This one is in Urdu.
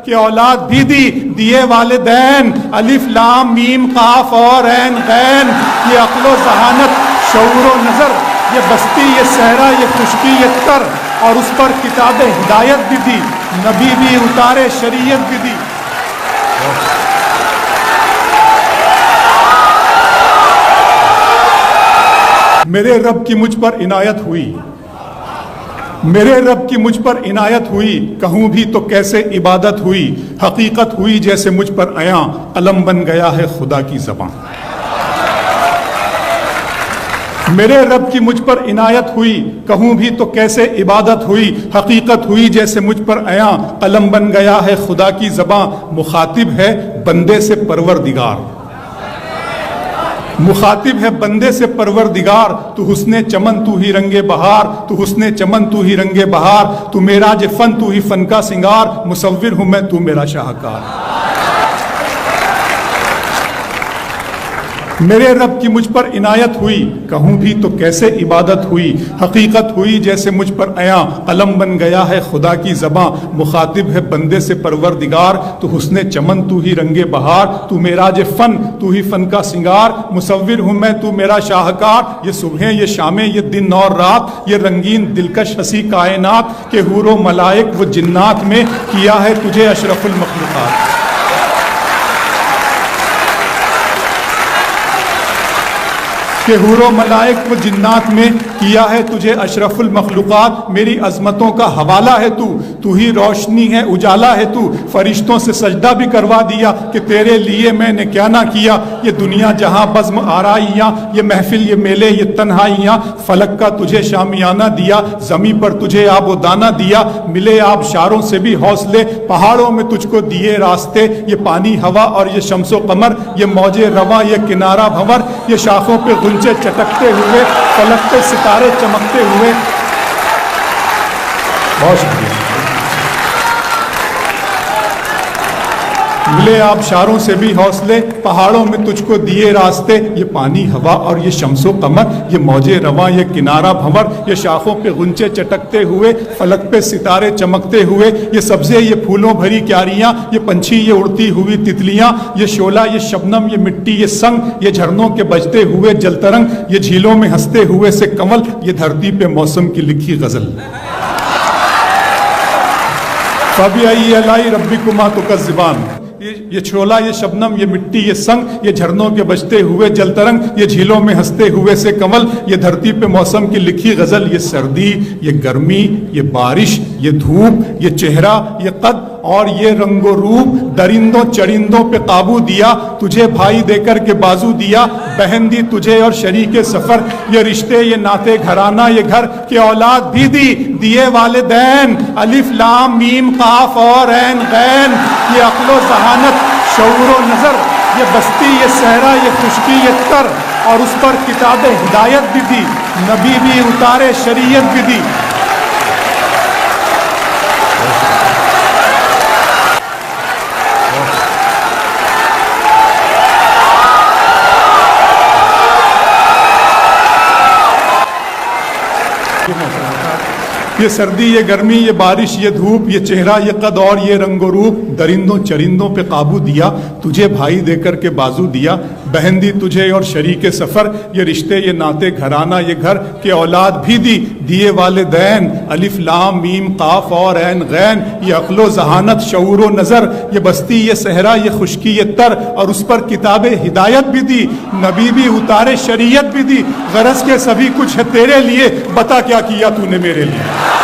کہ اولاد بھی دی دیے والدین، الف لام میم قاف اور عین غین، یہ عقل و ذہانت شعور و نظر، یہ بستی یہ صحرا یہ خشکی یہ تر، اور اس پر کتاب ہدایت بھی دی، نبی بھی اتارے شریعت بھی دی۔ میرے رب کی مجھ پر عنایت ہوئی، میرے رب کی مجھ پر عنایت ہوئی، کہوں بھی تو کیسے عبادت ہوئی، حقیقت ہوئی جیسے مجھ پر عیاں، قلم بن گیا ہے خدا کی زبان۔ میرے رب کی مجھ پر عنایت ہوئی، کہوں بھی تو کیسے عبادت ہوئی، حقیقت ہوئی جیسے مجھ پر عیاں، قلم بن گیا ہے خدا کی زبان۔ مخاطب ہے بندے سے پروردگار، مخاطب ہے بندے سے پروردگار، تو حسن چمن تو ہی رنگ بہار، تو حسن چمن تو ہی رنگ بہار، تو معراج فن تو ہی فن کا سنگار، مصور ہوں میں تو میرا شاہکار۔ میرے رب کی مجھ پر عنایت ہوئی، کہوں بھی تو کیسے عبادت ہوئی، حقیقت ہوئی جیسے مجھ پر عیاں، قلم بن گیا ہے خدا کی زباں۔ مخاطب ہے بندے سے پروردگار، تو حسن چمن تو ہی رنگ بہار، تو معراج فن تو ہی فن کا سنگار، مصور ہوں میں تو میرا شاہکار۔ یہ صبحیں یہ شامیں یہ دن اور رات، یہ رنگین دلکش ہنسی کائنات، کہ حور و ملائک و جنات میں کیا ہے تجھے اشرف المخلوقات۔ کہ حور و ملائک و جنات میں کیا ہے تجھے اشرف المخلوقات۔ میری عظمتوں کا حوالہ ہے تو ہی روشنی ہے اجالا ہے تو، فرشتوں سے سجدہ بھی کروا دیا کہ تیرے لیے میں نے کیا نہ کیا۔ یہ دنیا جہاں بزم آرائیاں، یہ محفل یہ میلے یہ تنہائیاں، فلک کا تجھے شامیانہ دیا، زمین پر تجھے آب و دانہ دیا، ملے آبشاروں سے بھی حوصلے، پہاڑوں میں تجھ کو دیے راستے، یہ پانی ہوا اور یہ شمس و قمر، یہ موج رواں یہ کنارہ بھنور، یہ شاخوں پہ غنچے چٹکتے ہوئے، فلک پہ ستارے چمکتے ہوئے۔ بہت شکریہ۔ ملے آبشاروں سے بھی حوصلے، پہاڑوں میں تجھ کو دیے راستے، یہ پانی ہوا اور یہ شمس و قمر، یہ موج رواں یہ کنارہ بھنور، یہ شاخوں پہ غنچے چٹکتے ہوئے، فلک پہ ستارے چمکتے ہوئے، یہ سبزے یہ پھولوں بھری کیاریاں، یہ پنچھی یہ اڑتی ہوئی تتلیاں، یہ شعلہ یہ شبنم یہ مٹی یہ سنگ، یہ جھرنوں کے بجتے ہوئے جل ترنگ، یہ جھیلوں میں ہنستے ہوئے سے کمل، یہ دھرتی پہ موسم کی لکھی غزل۔ فَبِأَيِّ آلَاءِ رَبِّكُمَا تُكَذِّبَانِ، یہ شعلہ یہ شبنم یہ مٹی یہ سنگ، یہ جھرنوں کے بجتے ہوئے جل ترنگ، یہ جھیلوں میں ہنستے ہوئے سے کمل، یہ دھرتی پہ موسم کی لکھی غزل۔ یہ سردی یہ گرمی یہ بارش یہ دھوپ یہ چہرہ یہ قد اور یہ رنگ و روپ، درندوں چرندوں پہ قابو دیا، تجھے بھائی دے کر کے بازو دیا، بہن دی تجھے اور شریک سفر، یہ رشتے یہ ناتے گھرانہ یہ گھر، کہ اولاد بھی دی دیے والدین، الف لام میم قاف اور عین غین، یہ عقل و ذہانت شعور و نظر، یہ بستی یہ صحرا یہ خشکی یہ تر، اور اس پر کتاب ہدایت بھی دی، نبی بھی اتارے شریعت بھی دی۔ یہ سردی یہ گرمی یہ بارش یہ دھوپ، یہ چہرہ یہ قد اور یہ رنگ و روپ، درندوں چرندوں پہ قابو دیا، تجھے بھائی دے کر کے بازو دیا، بہن دی تجھے اور شریک سفر، یہ رشتے یہ ناتے گھرانہ یہ گھر، کہ اولاد بھی دی دیے والدین، الف لام میم قاف اور عین غین، یہ عقل و ذہانت شعور و نظر، یہ بستی یہ صحرا یہ خشکی یہ تر، اور اس پر کتاب ہدایت بھی دی، نبی بھی اتارے شریعت بھی دی۔ غرض کے سبھی کچھ ہے تیرے لیے، بتا کیا کیا تو نے میرے لیے۔